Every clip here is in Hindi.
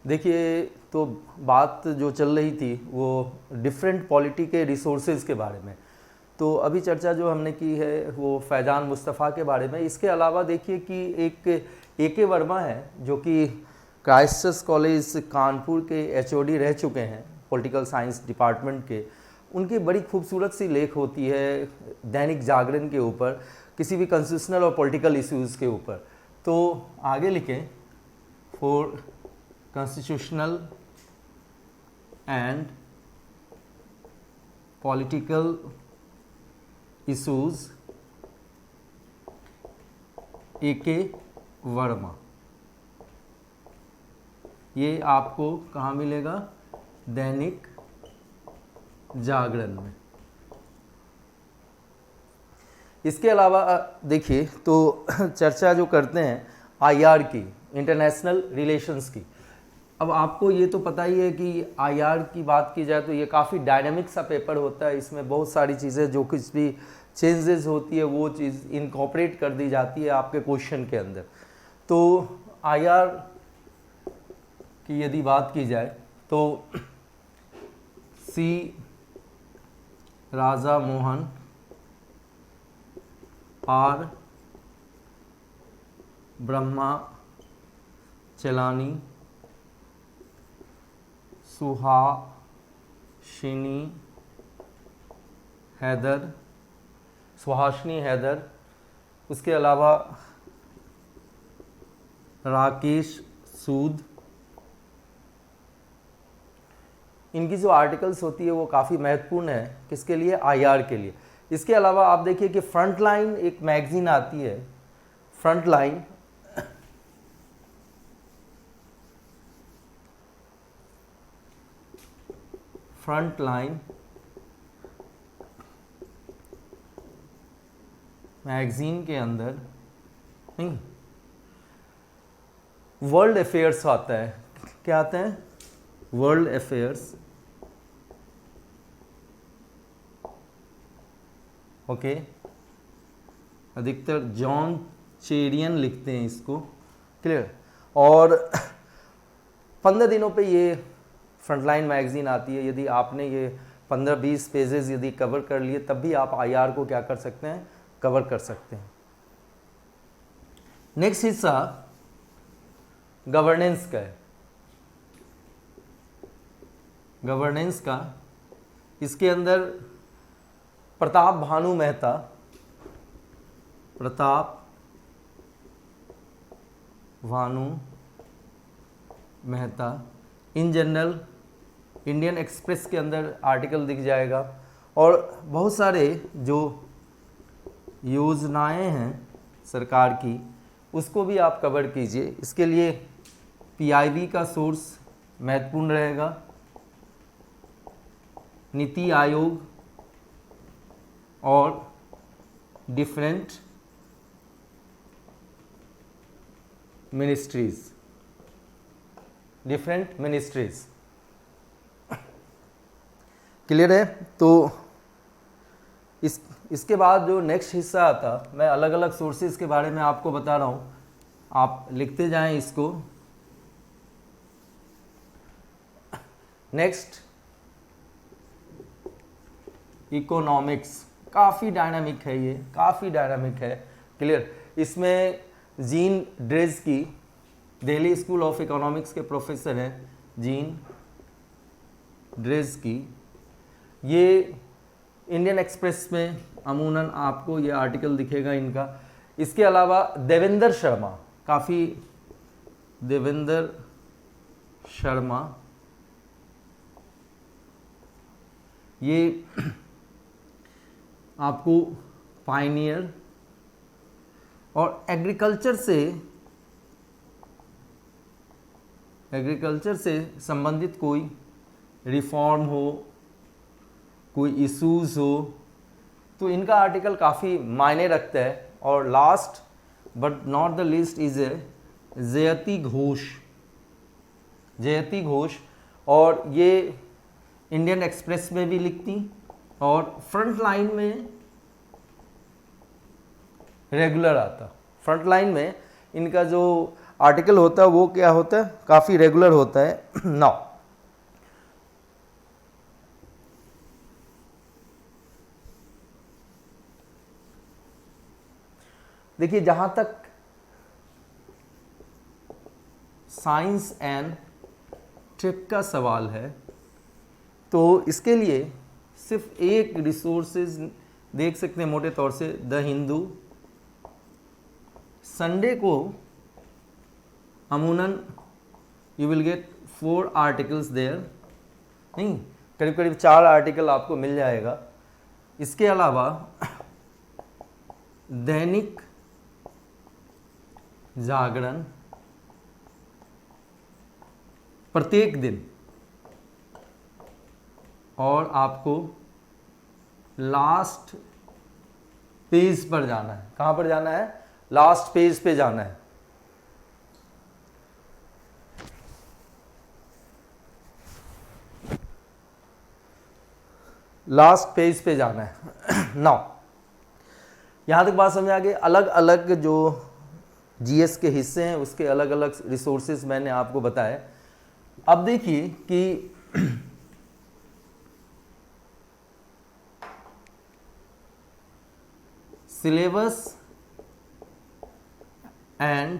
देखिए, तो बात जो चल रही थी वो डिफरेंट पॉलिटी के रिसोर्सेज के बारे में। तो अभी चर्चा जो हमने की है वो फैज़ान मुस्तफ़ा के बारे में। इसके अलावा देखिए कि एक ए.के. वर्मा है जो कि क्राइस्ट कॉलेज कानपुर के एचओडी रह चुके हैं, पॉलिटिकल साइंस डिपार्टमेंट के। उनकी बड़ी खूबसूरत सी लेख होती है दैनिक जागरण के ऊपर, किसी भी कॉन्स्टिट्यूशनल और पॉलिटिकल इश्यूज़ के ऊपर। तो आगे लिखें, for constitutional and political issues A K. Verma. ये आपको कहाँ मिलेगा? दैनिक जागरण में। इसके अलावा देखिए तो चर्चा जो करते हैं आईआर की, इंटरनेशनल रिलेशंस की। अब आपको ये तो पता ही है कि आईआर की बात की जाए तो ये काफ़ी डायनामिक सा पेपर होता है। इसमें बहुत सारी चीज़ें जो कुछ भी चेंजेस होती है वो चीज़ इनकॉर्पोरेट कर दी जाती है आपके क्वेश्चन के अंदर। तो आईआर की यदि बात की जाए तो सी राजा मोहन, आर ब्रह्मा चलानी, सुहासिनी हैदर, उसके अलावा राकेश सूद। इनकी जो आर्टिकल्स होती है वो काफ़ी महत्वपूर्ण है, किसके लिए? आईआर के लिए। इसके अलावा आप देखिए कि फ्रंटलाइन एक मैगजीन आती है, फ्रंटलाइन, फ्रंटलाइन मैगजीन के अंदर नहीं, वर्ल्ड अफेयर्स आता है। क्या आते हैं? World affairs. ओके, अधिकतर जॉन चेरियन लिखते हैं इसको, क्लियर। और 15 दिनों पे ये फ्रंटलाइन मैगजीन आती है। यदि आपने ये 15-20 पेजेस यदि कवर कर लिए तब भी आप आईआर को क्या कर सकते हैं? कवर कर सकते हैं। नेक्स्ट हिस्सा गवर्नेंस का है। गवर्नेंस का, इसके अंदर Pratap Bhanu Mehta in general, Indian express के अंदर आर्टिकल दिख जाएगा। और बहुत सारे जो योजनाएं हैं सरकार की उसको भी आप कवर कीजिए। इसके लिए पीआईबी का सोर्स महत्वपूर्ण रहेगा, नीति आयोग और डिफरेंट मिनिस्ट्रीज, क्लियर है। तो इसके बाद जो नेक्स्ट हिस्सा आता, मैं अलग अलग सोर्सेज के बारे में आपको बता रहा हूँ, आप लिखते जाएं इसको। नेक्स्ट इकोनॉमिक्स, काफ़ी डायनामिक है ये, काफ़ी डायनामिक है, क्लियर। इसमें जीन ड्रेज की, दिल्ली स्कूल ऑफ इकोनॉमिक्स के प्रोफेसर हैं जीन ड्रेज की, ये इंडियन एक्सप्रेस में अमूमन आपको ये आर्टिकल दिखेगा इनका। इसके अलावा देवेंद्र शर्मा, काफ़ी देवेंद्र शर्मा, ये आपको पायनियर और एग्रीकल्चर से संबंधित कोई रिफॉर्म हो, कोई इश्यूज हो तो इनका आर्टिकल काफ़ी मायने रखता है। और last but not the least is जयति घोष, और ये इंडियन एक्सप्रेस में भी लिखती और फ्रंट लाइन में रेगुलर आता। फ्रंट लाइन में इनका जो आर्टिकल होता है वो क्या होता है, काफ़ी रेगुलर होता है। नाउ देखिए, जहां तक साइंस एंड टेक का सवाल है, तो इसके लिए सिर्फ एक रिसोर्सेज देख सकते हैं मोटे तौर से, द हिंदू। संडे को अमूनन you will get 4 articles there, नहीं करीब करीब 4 आर्टिकल आपको मिल जाएगा। इसके अलावा दैनिक जागरण प्रत्येक दिन, और आपको लास्ट पेज पर जाना है। कहां पर जाना है? लास्ट पेज पे जाना है। लास्ट पेज पे जाना है। नाउ यहां तक बात समझ आ गई। अलग अलग जो जीएस के हिस्से हैं उसके अलग अलग रिसोर्सेज मैंने आपको बताए। अब देखिए कि syllabus and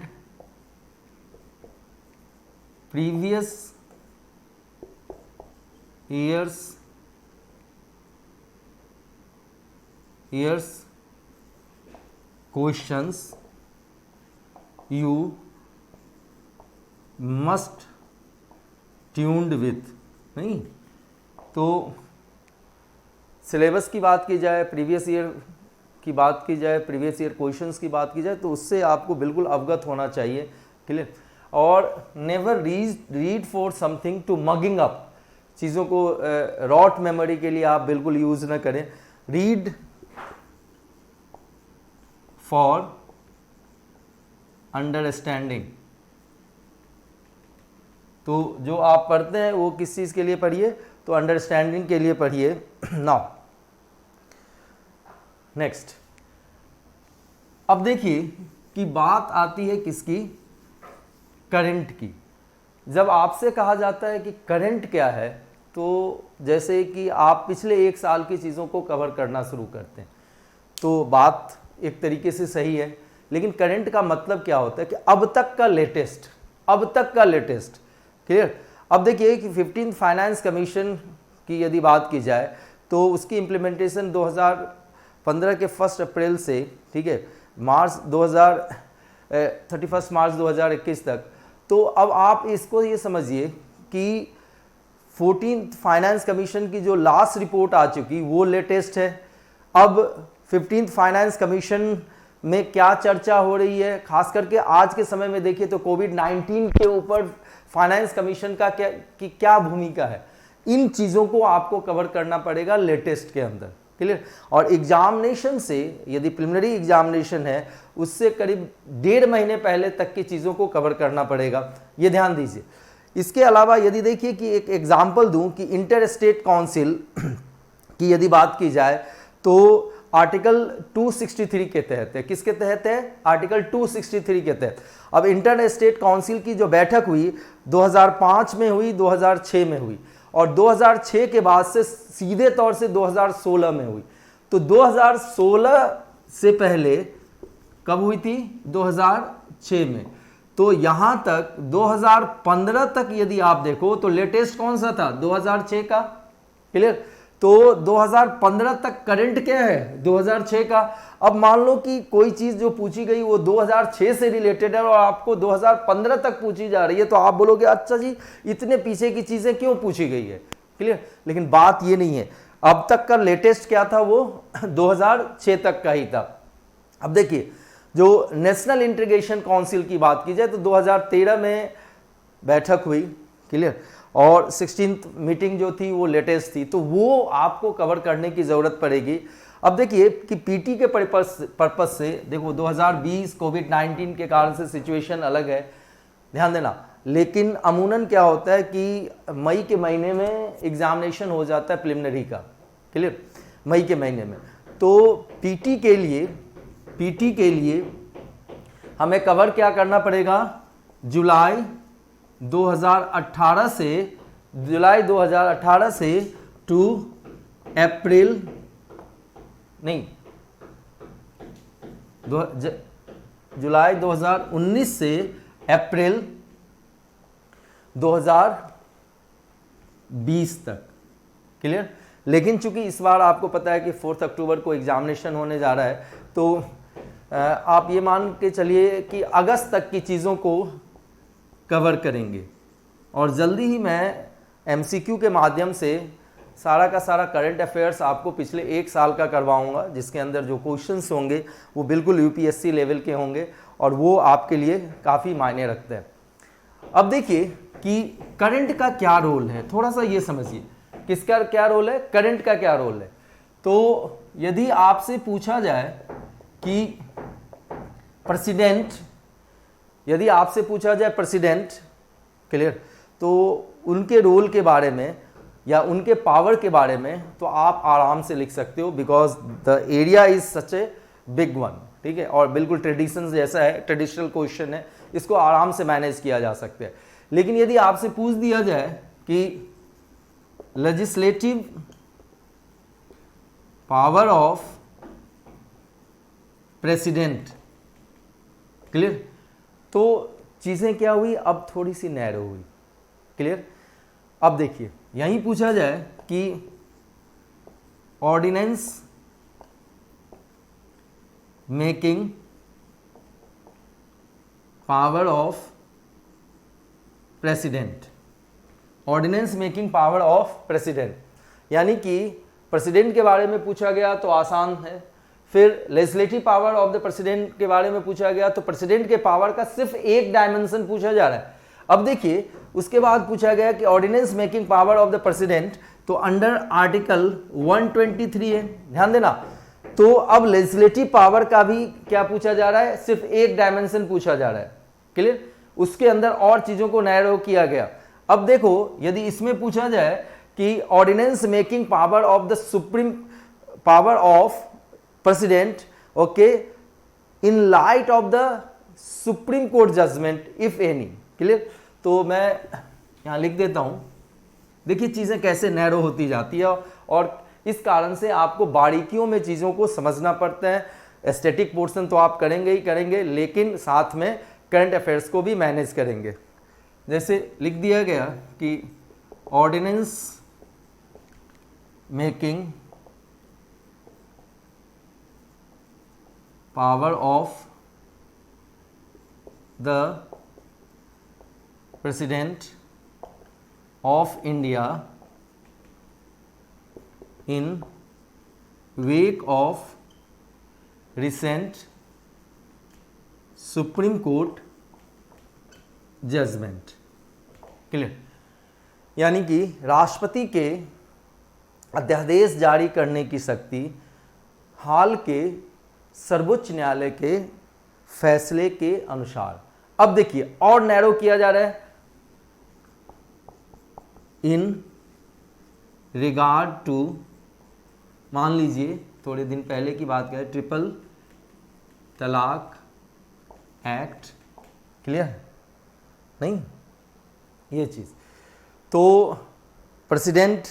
previous years questions you must tuned with, नहीं तो सिलेबस की बात की जाए, प्रीवियस ईयर की बात की जाए, प्रीवियस ईयर क्वेश्चंस की बात की जाए, तो उससे आपको बिल्कुल अवगत होना चाहिए। क्लियर? और never read for something to mugging up, चीज़ों को रॉट मेमोरी के लिए आप बिल्कुल यूज ना करें। Read for understanding. तो जो आप पढ़ते हैं वो किस चीज़ के लिए पढ़िए? तो अंडरस्टैंडिंग के लिए पढ़िए। नाउ नेक्स्ट, अब देखिए कि बात आती है किसकी? करंट की। जब आपसे कहा जाता है कि करंट क्या है, तो जैसे कि आप पिछले 1 साल की चीज़ों को कवर करना शुरू करते हैं, तो बात एक तरीके से सही है, लेकिन करंट का मतलब क्या होता है कि अब तक का लेटेस्ट, अब तक का लेटेस्ट। क्लियर? अब देखिए कि 15th फाइनेंस कमीशन की यदि बात की जाए तो उसकी इम्प्लीमेंटेशन 2015 के 1 अप्रैल से, ठीक है, मार्च 31 मार्च 2021 तक। तो अब आप इसको ये समझिए कि 14th फाइनेंस कमीशन की जो लास्ट रिपोर्ट आ चुकी वो लेटेस्ट है। अब 15th फाइनेंस कमीशन में क्या चर्चा हो रही है, खास करके आज के समय में देखिए तो कोविड-19 के ऊपर फाइनेंस कमीशन का क्या भूमिका है, इन चीज़ों को आपको कवर करना पड़ेगा लेटेस्ट के अंदर। क्लियर? और एग्जामिनेशन से, यदि प्रिलिमिनरी एग्जामिनेशन है, उससे करीब 1.5 महीने पहले तक की चीज़ों को कवर करना पड़ेगा, ये ध्यान दीजिए। इसके अलावा यदि देखिए कि एक एग्जाम्पल दूं कि इंटर स्टेट काउंसिल की यदि बात की जाए तो आर्टिकल 263 के तहत है। किसके तहत है? आर्टिकल 263 के तहत। अब इंटर स्टेट काउंसिल की जो बैठक हुई 2005 में हुई, 2006 में हुई, और 2006 के बाद से सीधे तौर से 2016 में हुई। तो 2016 से पहले कब हुई थी? 2006 में। तो यहां तक 2015 तक यदि आप देखो तो लेटेस्ट कौन सा था? 2006 का। क्लियर? तो 2015 तक करंट क्या है? 2006 का। अब मान लो कि कोई चीज जो पूछी गई वो 2006 से रिलेटेड है और आपको 2015 तक पूछी जा रही है, तो आप बोलोगे अच्छा जी इतने पीछे की चीजें क्यों पूछी गई है। क्लियर? लेकिन बात ये नहीं है, अब तक का लेटेस्ट क्या था? वो 2006 तक का ही था। अब देखिए, जो नेशनल इंटीग्रेशन काउंसिल की बात की जाए तो 2013 में बैठक हुई। क्लियर? और 16th मीटिंग जो थी वो लेटेस्ट थी, तो वो आपको कवर करने की ज़रूरत पड़ेगी। अब देखिए कि पीटी के पर्पस से देखो 2020 कोविड-19 के कारण से सिचुएशन अलग है, ध्यान देना। लेकिन अमूनन क्या होता है कि मई के महीने में एग्जामिनेशन हो जाता है प्रिलिमिनरी का। क्लियर? मई के महीने में। तो पीटी के लिए हमें कवर क्या करना पड़ेगा? जुलाई 2018 से टू अप्रैल नहीं जुलाई 2019 से अप्रैल 2020 तक। क्लियर। लेकिन चूंकि इस बार आपको पता है कि 4 अक्टूबर को एग्जामिनेशन होने जा रहा है, तो आप ये मान के चलिए कि अगस्त तक की चीज़ों को कवर करेंगे और जल्दी ही मैं एमसीक्यू के माध्यम से सारा का सारा करंट अफेयर्स आपको पिछले 1 साल का करवाऊंगा, जिसके अंदर जो क्वेश्चंस होंगे वो बिल्कुल यूपीएससी लेवल के होंगे और वो आपके लिए काफ़ी मायने रखते हैं। अब देखिए कि करंट का क्या रोल है, थोड़ा सा ये समझिए किसका क्या रोल है, करंट का क्या रोल है। तो यदि आपसे पूछा जाए कि प्रेसिडेंट, यदि आपसे पूछा जाए प्रेसिडेंट, क्लियर, तो उनके रोल के बारे में या उनके पावर के बारे में तो आप आराम से लिख सकते हो, because the area is such a big one. ठीक है, और बिल्कुल ट्रेडिशन जैसा है, ट्रेडिशनल क्वेश्चन है, इसको आराम से मैनेज किया जा सकता है। लेकिन यदि आपसे पूछ दिया जाए कि legislative power of president, clear, तो चीजें क्या हुई, अब थोड़ी सी नैरो हुई। क्लियर। अब देखिए यहीं पूछा जाए कि ordinance making power of president, ordinance making power of president, यानी कि प्रेसिडेंट के बारे में पूछा गया तो आसान है। फिर legislative power of the president के बारे में पूछा गया तो प्रेसिडेंट के पावर का सिर्फ एक डायमेंशन पूछा जा रहा है। अब देखिए उसके बाद पूछा गया कि ordinance making power of the president, तो अंडर आर्टिकल 123 है, ध्यान देना। तो अब लेजिस्लेटिव पावर का भी क्या पूछा जा रहा है, सिर्फ एक डायमेंशन पूछा जा रहा है। क्लियर। उसके अंदर और चीजों को नैरो किया गया। अब देखो यदि इसमें पूछा जाए कि ordinance making power of the supreme power of president, okay, in light of the supreme court judgement if any. Clear. तो मैं यहां लिख देता हूं, देखिए चीजें कैसे नैरो होती जाती है और इस कारण से आपको बारीकियों में चीजों को समझना पड़ता है। स्टैटिक पोर्शन तो आप करेंगे ही करेंगे, लेकिन साथ में करंट अफेयर्स को भी मैनेज करेंगे। जैसे लिख दिया गया कि ordinance making power of the president of India in wake of recent supreme court judgement. Clear. यानी कि राष्ट्रपति के अध्यादेश जारी करने की शक्ति हाल के सर्वोच्च न्यायालय के फैसले के अनुसार। अब देखिए और नैरो किया जा रहा है, इन रिगार्ड टू, मान लीजिए थोड़े दिन पहले की बात करें, ट्रिपल तलाक एक्ट। क्लियर नहीं ये चीज, तो प्रेसिडेंट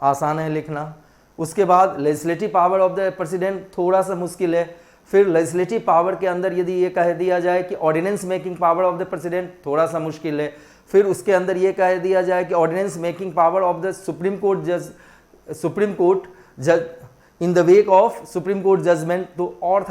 आसान है लिखना। उसके बाद legislative power of the president थोड़ा सा मुश्किल है। फिर लेजिस्लेटिव पावर के अंदर यदि ये कह दिया जाए कि ordinance making power of the president, थोड़ा सा मुश्किल है। फिर उसके अंदर ये कह दिया जाए कि ordinance making power of the supreme court जज in the wake of supreme court judgement, तो और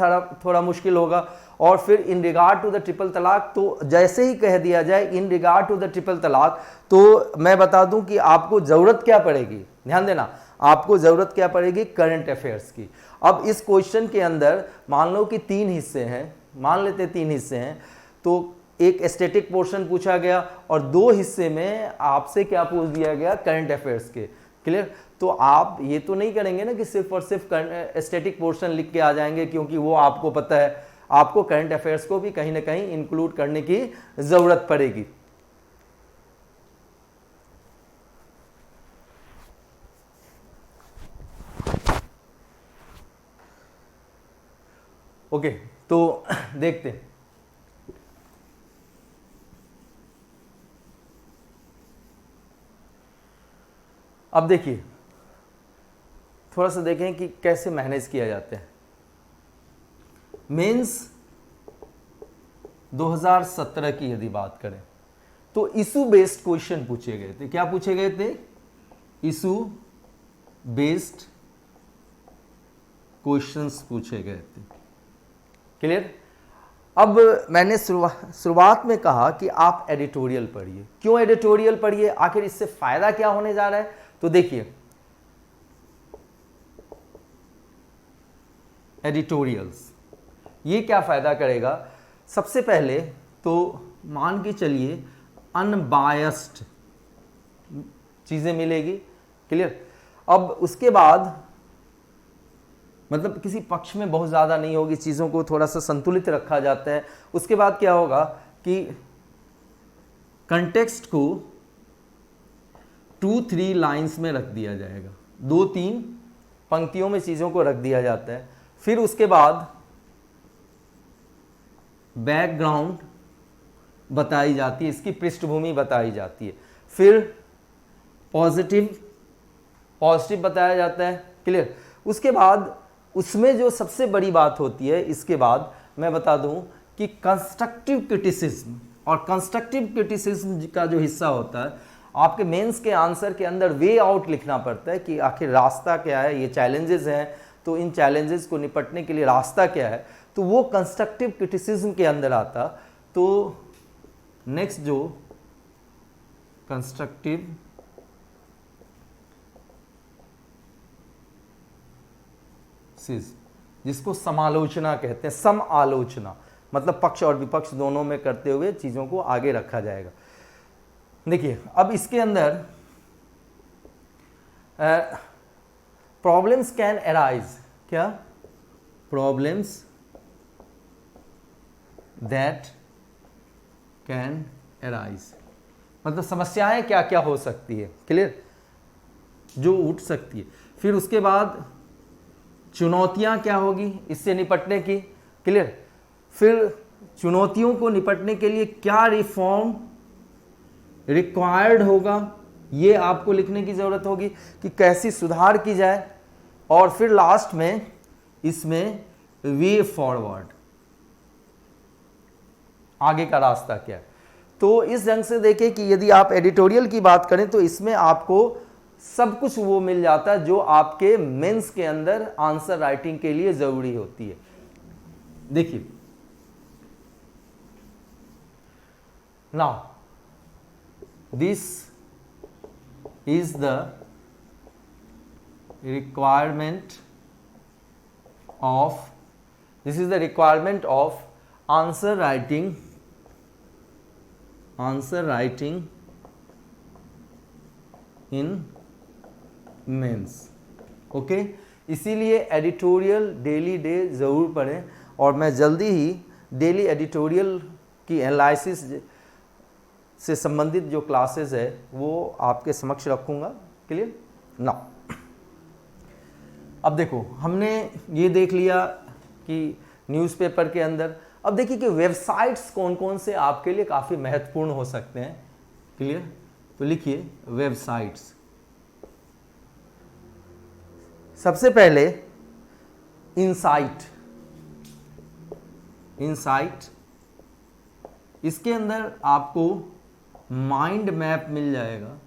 थोड़ा मुश्किल होगा। और फिर in regard to the triple talaq, तो जैसे ही कह दिया जाए in regard to the triple talaq, तो मैं बता दूं कि आपको जरूरत क्या पड़ेगी, ध्यान देना, आपको जरूरत क्या पड़ेगी, करंट अफेयर्स की। अब इस क्वेश्चन के अंदर मान लो कि 3 हिस्से हैं, मान लेते 3 हिस्से हैं, तो एक स्टैटिक पोर्शन पूछा गया और 2 हिस्से में आपसे क्या पूछ दिया गया, करंट अफेयर्स के। क्लियर। तो आप ये तो नहीं करेंगे ना कि सिर्फ और सिर्फ स्टैटिक पोर्शन लिख के आ जाएंगे, क्योंकि वो आपको पता है आपको करंट अफेयर्स को भी कहीं ना कहीं इंक्लूड करने की जरूरत पड़ेगी। ओके, तो देखते हैं। अब देखिए थोड़ा सा देखें कि कैसे मैनेज किया जाता है। मेंस 2017 की यदि बात करें तो इशू बेस्ड क्वेश्चन पूछे गए थे। क्या पूछे गए थे? इशू बेस्ड क्वेश्चंस पूछे गए थे। क्लियर? अब मैंने शुरुआत में कहा कि आप एडिटोरियल पढ़िए। क्यों एडिटोरियल पढ़िए? आखिर इससे फायदा क्या होने जा रहा है? तो देखिए एडिटोरियल्स ये क्या फायदा करेगा? सबसे पहले तो मान के चलिए अनबायस्ड चीजें मिलेगी। क्लियर? अब उसके बाद मतलब किसी पक्ष में बहुत ज़्यादा नहीं होगी, चीज़ों को थोड़ा सा संतुलित रखा जाता है। उसके बाद क्या होगा कि कंटेक्स्ट को 2-3 लाइंस में रख दिया जाएगा, 2-3 पंक्तियों में चीज़ों को रख दिया जाता है। फिर उसके बाद बैकग्राउंड बताई जाती है, इसकी पृष्ठभूमि बताई जाती है। फिर पॉजिटिव बताया जाता है। क्लियर? उसके बाद उसमें जो सबसे बड़ी बात होती है, इसके बाद मैं बता दूं कि कंस्ट्रक्टिव क्रिटिसिज्म, और कंस्ट्रक्टिव क्रिटिसिज्म का जो हिस्सा होता है आपके मेंस के आंसर के अंदर वे आउट लिखना पड़ता है कि आखिर रास्ता क्या है, ये चैलेंजेस हैं तो इन चैलेंजेस को निपटने के लिए रास्ता क्या है, तो वो कंस्ट्रक्टिव क्रिटिसिज्म के अंदर आता। तो नेक्स्ट जो कंस्ट्रक्टिव जिसको समालोचना कहते हैं, सम आलोचना मतलब पक्ष और विपक्ष दोनों में करते हुए चीजों को आगे रखा जाएगा। देखिए अब इसके अंदर प्रॉब्लम्स कैन अराइज। क्या? प्रॉब्लम्स दैट कैन अराइज मतलब समस्याएं क्या क्या हो सकती है। क्लियर? जो उठ सकती है। फिर उसके बाद चुनौतियां क्या होगी इससे निपटने की। क्लियर? फिर चुनौतियों को निपटने के लिए क्या रिफॉर्म रिक्वायर्ड होगा, ये आपको लिखने की जरूरत होगी कि कैसी सुधार की जाए। और फिर लास्ट में इसमें वे फॉरवर्ड, आगे का रास्ता क्या है। तो इस ढंग से देखें कि यदि आप एडिटोरियल की बात करें तो इसमें आपको सब कुछ वो मिल जाता है जो आपके मेंस के अंदर आंसर राइटिंग के लिए जरूरी होती है। देखिए now this is the requirement of answer writing in mains. Okay, इसीलिए एडिटोरियल डेली डे ज़रूर पढ़ें, और मैं जल्दी ही डेली एडिटोरियल की एनालिसिस से संबंधित जो क्लासेस है वो आपके समक्ष रखूँगा। क्लियर? नाउ अब देखो हमने ये देख लिया कि न्यूज़पेपर के अंदर, अब देखिए कि वेबसाइट्स कौन कौन से आपके लिए काफ़ी महत्वपूर्ण हो सकते हैं। क्लियर? तो लिखिए वेबसाइट्स। सबसे पहले इनसाइट, इसके अंदर आपको माइंड मैप मिल जाएगा।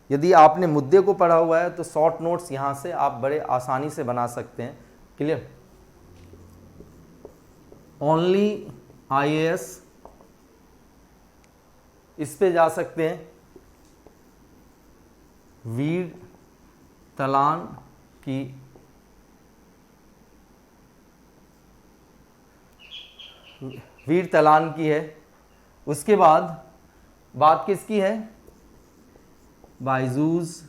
यदि आपने मुद्दे को पढ़ा हुआ है तो शॉर्ट नोट्स यहाँ से आप बड़े आसानी से बना सकते हैं। क्लियर? ओनली IAS इस पे जा सकते हैं। वीर तलान की है। उसके बाद बात किसकी है? बायजूस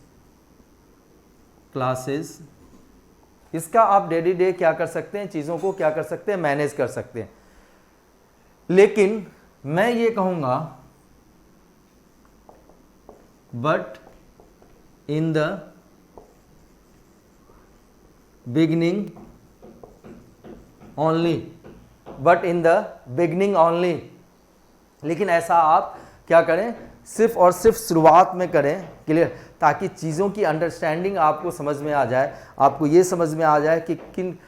क्लासेस। इसका आप डे टू डे क्या कर सकते हैं, चीज़ों को क्या कर सकते हैं, मैनेज कर सकते हैं। लेकिन मैं ये कहूँगा but in the beginning only, लेकिन ऐसा आप क्या करें, सिर्फ और सिर्फ शुरुआत में करें। क्लियर? ताकि चीज़ों की अंडरस्टैंडिंग आपको समझ में आ जाए, आपको ये समझ में आ जाए कि किन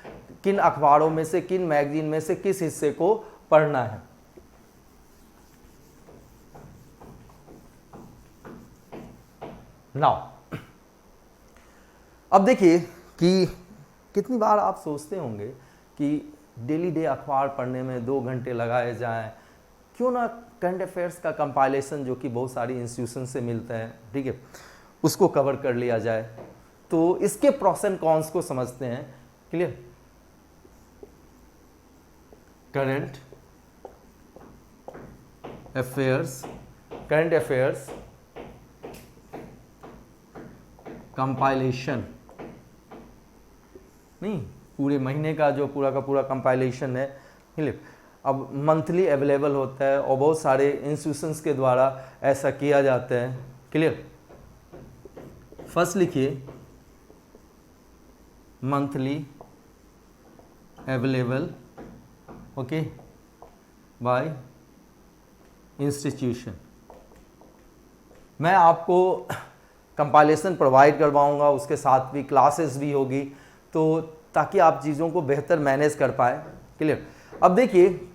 किन अखबारों में से, किन मैगजीन में से किस हिस्से को पढ़ना है। नाउ अब देखिए कि कितनी बार आप सोचते होंगे कि डेली डे अखबार पढ़ने में 2 घंटे लगाए जाएं, क्यों ना करंट अफेयर्स का कंपाइलेशन जो कि बहुत सारी इंस्टीट्यूशन से मिलता है, ठीक है, उसको कवर कर लिया जाए। तो इसके प्रॉस एंड कॉन्स को समझते हैं। क्लियर? करंट अफेयर्स कंपाइलेशन, नहीं, पूरे महीने का जो पूरा का पूरा कंपाइलेशन है, क्लियर, अब मंथली अवेलेबल होता है और बहुत सारे इंस्टीट्यूशंस के द्वारा ऐसा किया जाता है। क्लियर? फर्स्ट लिखिए monthly available, okay, by institution. मैं आपको कंपाइलेशन प्रोवाइड करवाऊंगा, उसके साथ भी क्लासेस भी होगी, तो ताकि आप चीज़ों को बेहतर मैनेज कर पाए। क्लियर? अब देखिए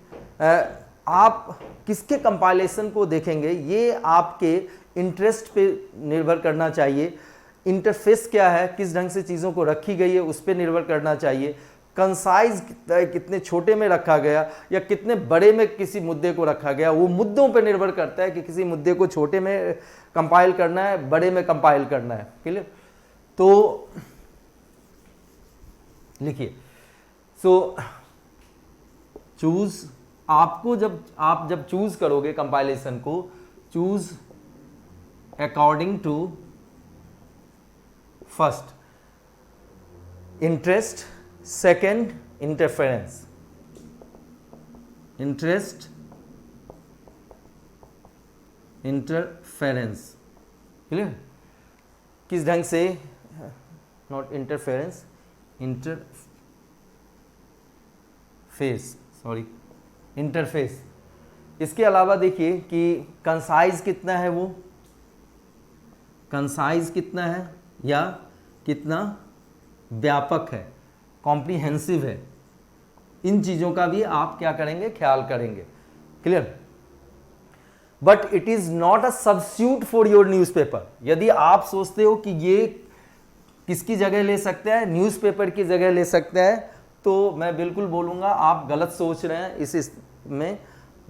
आप किसके कंपाइलेशन को देखेंगे, ये आपके इंटरेस्ट पे निर्भर करना चाहिए। इंटरफेस क्या है, किस ढंग से चीज़ों को रखी गई है, उस पर निर्भर करना चाहिए। कंसाइज कितने छोटे में रखा गया या कितने बड़े में किसी मुद्दे को रखा गया, वो मुद्दों पर निर्भर करता है कि किसी मुद्दे को छोटे में कंपाइल करना है, बड़े में कंपाइल करना है। क्लियर? तो लिखिए, सो चूज, आपको जब चूज करोगे कंपाइलेशन को, choose according to first interest, second interference. Interest, interference. Clear? किस ढंग से, नॉट इंटरफेरेंस, इंटरफेस। इसके अलावा देखिए कि कंसाइज कितना है, वो कंसाइज कितना है या कितना व्यापक है, कॉम्प्रिहेंसिव है, इन चीज़ों का भी आप क्या करेंगे, ख्याल करेंगे। Clear? But it is not a substitute for your newspaper. यदि आप सोचते हो कि ये किसकी जगह ले सकता है, न्यूज़पेपर की जगह ले सकता है, तो मैं बिल्कुल बोलूँगा आप गलत सोच रहे हैं इस में।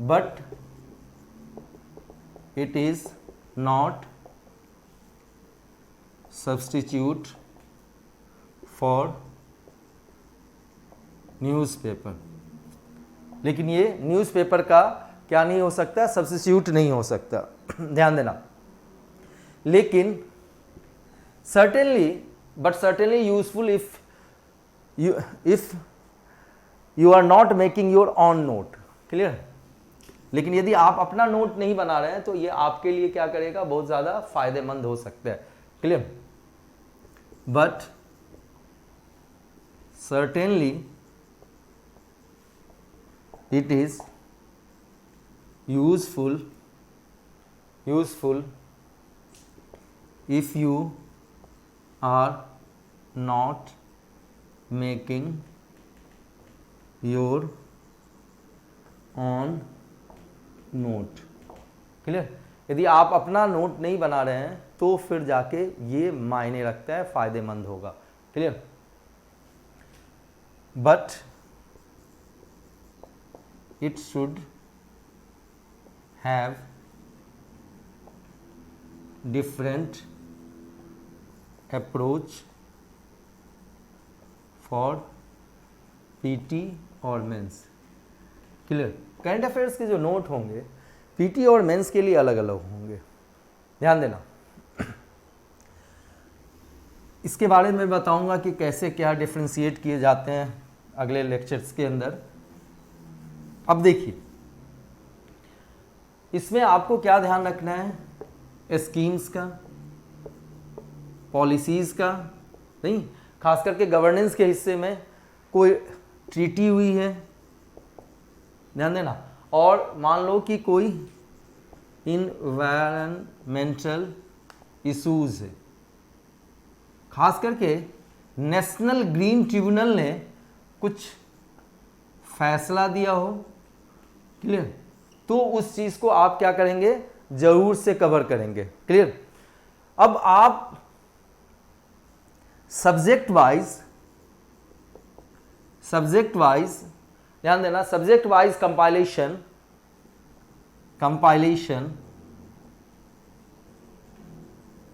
But it is not substitute for newspaper. लेकिन ये न्यूज़पेपर का क्या नहीं हो सकता, सब्स्टिट्यूट नहीं हो सकता, ध्यान देना। लेकिन certainly useful if you are not making your own note। Clear? लेकिन यदि आप अपना नोट नहीं बना रहे हैं तो ये आपके लिए क्या करेगा, बहुत ज़्यादा फायदेमंद हो सकता है। Clear? But certainly it is useful if you are not making your own note। Clear? यदि आप अपना नोट नहीं बना रहे हैं तो फिर जाके ये मायने रखता है, फायदेमंद होगा। Clear? But it should have different approach for PT और मेंस। क्लियर? करंट अफेयर्स के जो नोट होंगे पीटी और मेंस के लिए अलग अलग होंगे, ध्यान देना। इसके बारे में बताऊंगा कि कैसे क्या डिफ्रेंशिएट किए जाते हैं अगले लेक्चर्स के अंदर। अब देखिए, इसमें आपको क्या ध्यान रखना है, स्कीम्स का, पॉलिसीज़ का नहीं, खास करके गवर्नेंस के हिस्से में कोई ट्रीटी हुई है, ध्यान देना। और मान लो कि कोई इन्वायरमेंटल इशूज़ है, खास करके नेशनल ग्रीन ट्रिब्यूनल ने कुछ फैसला दिया हो, क्लियर, तो उस चीज को आप क्या करेंगे, जरूर से कवर करेंगे, क्लियर। अब आप सब्जेक्ट वाइज ध्यान देना, subject wise compilation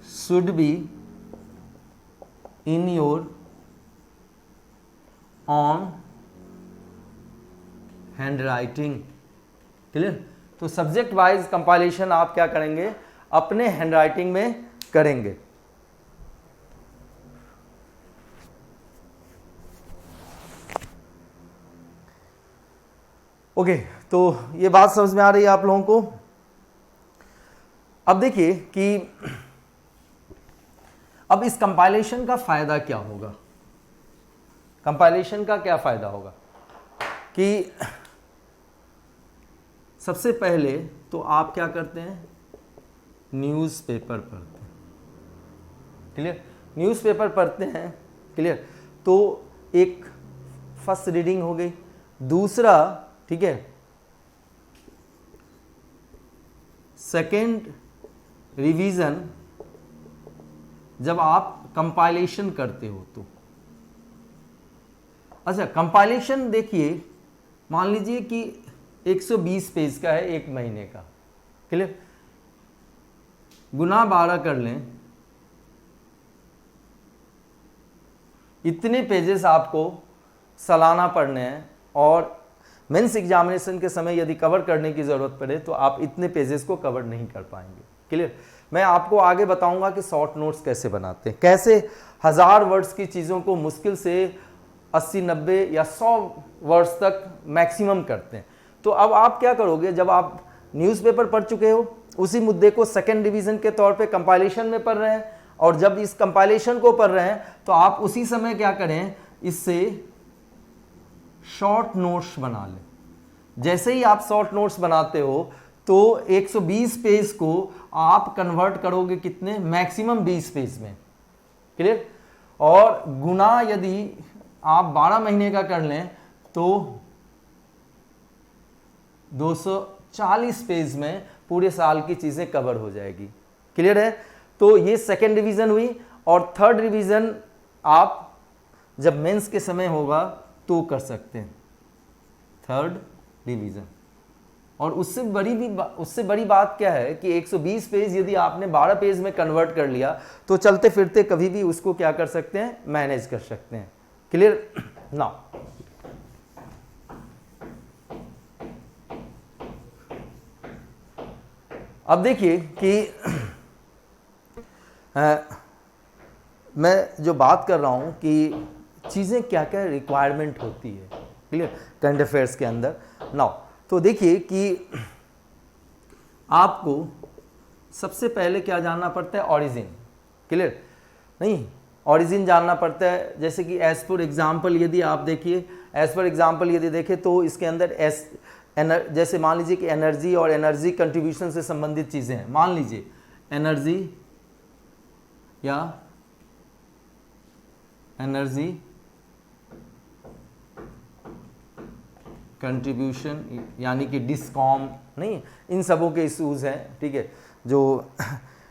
should be in your on hand writing, clear. तो सब्जेक्ट वाइज कंपाइलेशन आप क्या करेंगे, अपने हैंड राइटिंग में करेंगे। ओके, तो ये बात समझ में आ रही है आप लोगों को। अब देखिए कि अब इस कंपाइलेशन का फायदा क्या होगा, कंपाइलेशन का क्या फायदा होगा कि सबसे पहले तो आप क्या करते हैं, न्यूज़पेपर पढ़ते हैं, क्लियर, न्यूज़पेपर पढ़ते हैं, क्लियर। तो एक फर्स्ट रीडिंग हो गई। दूसरा, ठीक है, सेकेंड रिवीजन जब आप कंपाइलेशन करते हो तो, अच्छा कंपाइलेशन देखिए, मान लीजिए कि 120 पेज का है एक महीने का, क्लियर, गुना 12 कर लें, इतने पेजेस आपको सालाना पढ़ने हैं और मेंस एग्जामिनेशन के समय यदि कवर करने की ज़रूरत पड़े तो आप इतने पेजेस को कवर नहीं कर पाएंगे, क्लियर। मैं आपको आगे बताऊंगा कि शॉर्ट नोट्स कैसे बनाते हैं, कैसे 1000 वर्ड्स की चीज़ों को मुश्किल से 80, 90 या 100 वर्ड्स तक मैक्सिमम करते हैं। तो अब आप क्या करोगे, जब आप न्यूज़पेपर पढ़ चुके हो, उसी मुद्दे को सेकेंड डिवीज़न के तौर पे कंपाइलेशन में पढ़ रहे हैं, और जब इस कंपाइलेशन को पढ़ रहे हैं तो आप उसी समय क्या करें, इससे शॉर्ट नोट्स बना लें। जैसे ही आप शॉर्ट नोट्स बनाते हो तो 120 पेज को आप कन्वर्ट करोगे कितने, मैक्सिमम 20 पेज में, क्लियर। और गुना यदि आप 12 महीने का कर लें तो 240 पेज में पूरे साल की चीज़ें कवर हो जाएगी, क्लियर है। तो ये सेकेंड डिवीज़न हुई, और थर्ड डिवीज़न आप जब मेंस के समय होगा तो कर सकते हैं, थर्ड डिवीज़न। और उससे बड़ी बात क्या है कि 120 पेज यदि आपने 12 पेज में कन्वर्ट कर लिया तो चलते फिरते कभी भी उसको क्या कर सकते हैं, मैनेज कर सकते हैं, क्लियर। नाउ अब देखिए कि मैं जो बात कर रहा हूं कि चीज़ें क्या क्या रिक्वायरमेंट होती है, क्लियर, करंट अफेयर्स के अंदर। नाउ तो देखिए कि आपको सबसे पहले क्या जानना पड़ता है, ओरिजिन, क्लियर, नहीं, ओरिजिन जानना पड़ता है। जैसे कि एज पर एग्जाम्पल यदि आप देखिए, एज पर एग्जाम्पल यदि देखें तो इसके अंदर जैसे मान लीजिए कि एनर्जी और एनर्जी कंट्रीब्यूशन से संबंधित चीज़ें हैं, मान लीजिए एनर्जी या एनर्जी कंट्रीब्यूशन, यानी कि डिस्कॉम, नहीं, इन सबों के इशूज़ हैं, ठीक है। जो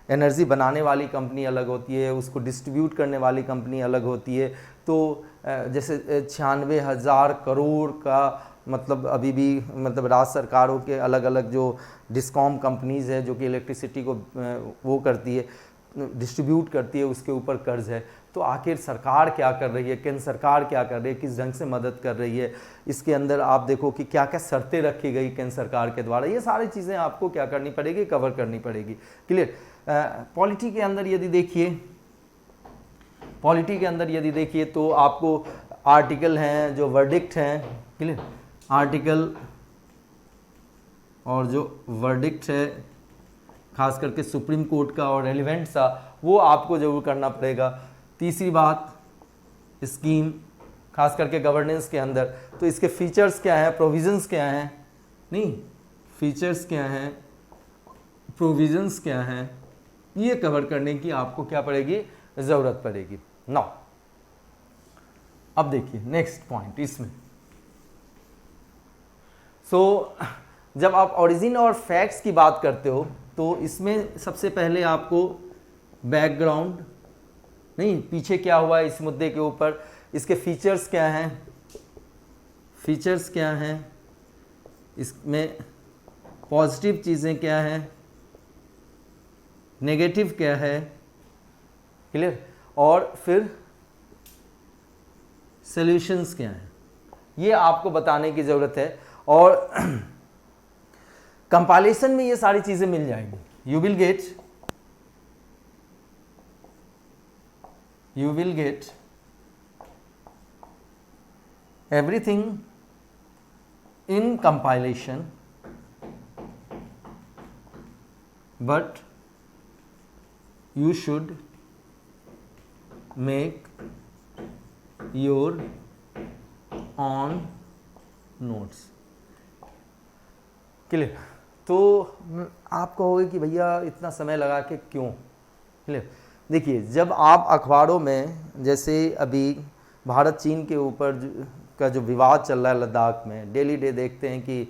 एनर्जी बनाने वाली कंपनी अलग होती है, उसको डिस्ट्रीब्यूट करने वाली कंपनी अलग होती है। तो जैसे 96,000 करोड़ का मतलब अभी भी मतलब राज्य सरकारों के अलग अलग जो डिस्कॉम कंपनीज़ है जो कि इलेक्ट्रिसिटी को वो करती है, डिस्ट्रीब्यूट करती है, उसके ऊपर कर्ज है। तो आखिर सरकार क्या कर रही है, केंद्र सरकार क्या कर रही है, किस ढंग से मदद कर रही है, इसके अंदर आप देखो कि क्या क्या शर्तें रखी गई केंद्र सरकार के द्वारा, ये सारी चीज़ें आपको क्या करनी पड़ेगी, कवर करनी पड़ेगी, क्लियर। पॉलिटी के अंदर यदि देखिए तो आपको आर्टिकल हैं, जो वर्डिक्ट हैं, क्लियर, आर्टिकल और जो वर्डिक्ट है खास करके सुप्रीम कोर्ट का और रेलिवेंट सा, वो आपको जरूर करना पड़ेगा। तीसरी बात, स्कीम, खास करके गवर्नेंस के अंदर, तो इसके फीचर्स क्या हैं, प्रोविजंस क्या हैं, नहीं, फीचर्स क्या हैं, प्रोविजंस क्या हैं, ये कवर करने की आपको क्या पड़ेगी, ज़रूरत पड़ेगी, नाउ अब देखिए नेक्स्ट पॉइंट इसमें। जब आप ओरिजिन और फैक्ट्स की बात करते हो तो इसमें सबसे पहले आपको बैकग्राउंड, नहीं पीछे क्या हुआ है इस मुद्दे के ऊपर, इसके फीचर्स क्या हैं, फीचर्स क्या हैं, इसमें पॉजिटिव चीज़ें क्या हैं, नेगेटिव क्या है, क्लियर, और फिर सॉल्यूशंस क्या हैं, ये आपको बताने की ज़रूरत है। और कंपाइलेशन में ये सारी चीज़ें मिल जाएंगी। You will gate everything in compilation, but you should make your own notes। Clear. तो आप कहोगे कि भैया इतना समय लगा के क्यों, क्लियर। देखिए जब आप अखबारों में, जैसे अभी भारत चीन के ऊपर का जो विवाद चल रहा है लद्दाख में, डेली डे देखते हैं कि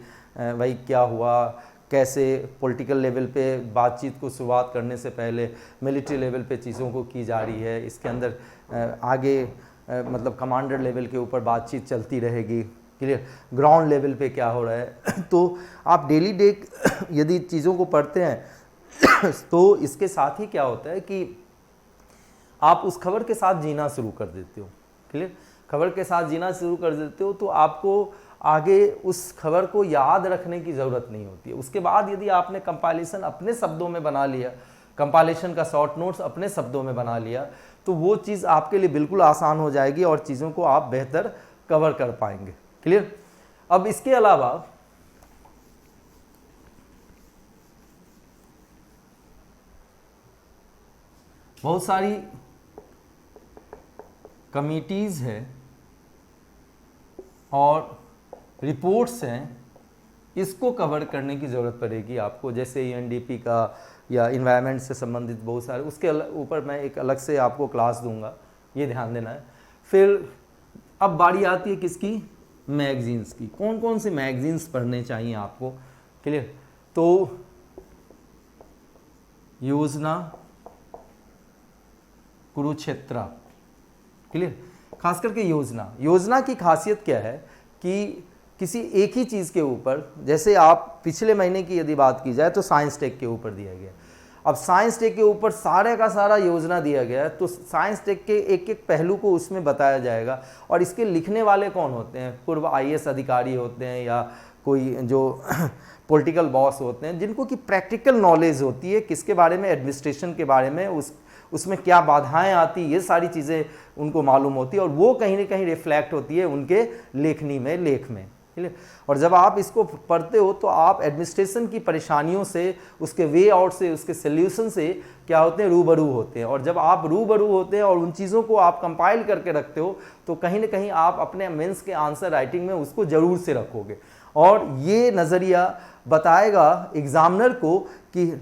भाई क्या हुआ, कैसे पॉलिटिकल लेवल पे बातचीत को शुरुआत करने से पहले मिलिट्री लेवल पे चीज़ों को की जा रही है, इसके अंदर आगे मतलब कमांडर लेवल के ऊपर बातचीत चलती रहेगी, क्लियर, ग्राउंड लेवल पे क्या हो रहा है। तो आप डेली डे यदि चीज़ों को पढ़ते हैं तो इसके साथ ही क्या होता है कि आप उस खबर के साथ जीना शुरू कर देते हो, क्लियर, खबर के साथ जीना शुरू कर देते हो तो आपको आगे उस खबर को याद रखने की ज़रूरत नहीं होती है। उसके बाद यदि आपने कंपाइलेशन अपने शब्दों में बना लिया, कंपाइलेशन का शॉर्ट नोट्स अपने शब्दों में बना लिया, तो वो चीज़ आपके लिए बिल्कुल आसान हो जाएगी और चीज़ों को आप बेहतर कवर कर पाएंगे, क्लियर। अब इसके अलावा बहुत सारी कमिटीज़ है और रिपोर्ट्स हैं, इसको कवर करने की ज़रूरत पड़ेगी आपको, जैसे यूएनडीपी का या इन्वायरमेंट से संबंधित बहुत सारे, उसके ऊपर मैं एक अलग से आपको क्लास दूंगा, ये ध्यान देना है। फिर अब बारी आती है किसकी, मैगजीन्स की। कौन कौन से मैगजीन्स पढ़ने चाहिए आपको, क्लियर। तो योजना, कुरुक्षेत्र, क्लियर। खास करके योजना की खासियत क्या है कि किसी एक ही चीज़ के ऊपर, जैसे आप पिछले महीने की यदि बात की जाए तो साइंस टेक के ऊपर दिया गया, अब साइंस टेक के ऊपर सारे का सारा योजना दिया गया है, तो साइंस टेक के एक एक पहलू को उसमें बताया जाएगा। और इसके लिखने वाले कौन होते हैं, पूर्व आईएएस अधिकारी होते हैं या कोई जो पॉलिटिकल बॉस होते हैं, जिनको कि प्रैक्टिकल नॉलेज होती है किसके बारे में, एडमिनिस्ट्रेशन के बारे में, उसमें क्या बाधाएं आती, ये सारी चीज़ें उनको मालूम होती है और वो कहीं ना कहीं रिफ्लेक्ट होती है उनके लेखनी में, लेख में, ठीक है। और जब आप इसको पढ़ते हो तो आप एडमिनिस्ट्रेशन की परेशानियों से, उसके वे आउट से, उसके सोल्यूशन से क्या होते हैं, रूबरू होते हैं। और जब आप रूबरू होते हैं और उन चीज़ों को आप कंपाइल करके रखते हो तो कहीं ना कहीं आप अपने मेंस के आंसर राइटिंग में उसको ज़रूर से रखोगे और ये नज़रिया बताएगा एग्जामिनर को कि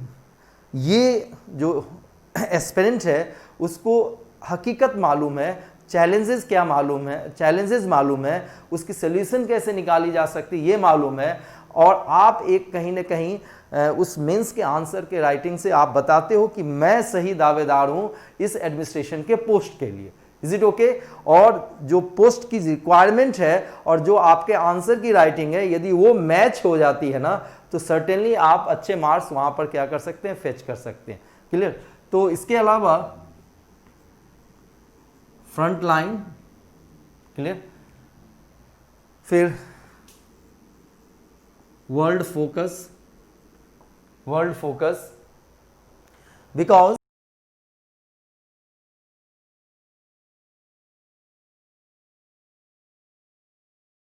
ये जो एस्पिरेंट है उसको हकीकत मालूम है, चैलेंजेस क्या मालूम है, चैलेंजेस मालूम है, उसकी सॉल्यूशन कैसे निकाली जा सकती है ये मालूम है। और आप एक कहीं ना कहीं उस मेंस के आंसर के राइटिंग से आप बताते हो कि मैं सही दावेदार हूं इस एडमिनिस्ट्रेशन के पोस्ट के लिए, इज इट ओके। और जो पोस्ट की रिक्वायरमेंट है और जो आपके आंसर की राइटिंग है, यदि वो मैच हो जाती है ना, तो सर्टेनली आप अच्छे मार्क्स वहां पर क्या कर सकते हैं, फेच कर सकते हैं, क्लियर। तो इसके अलावा फ्रंट लाइन, क्लियर, फिर वर्ल्ड फोकस बिकॉज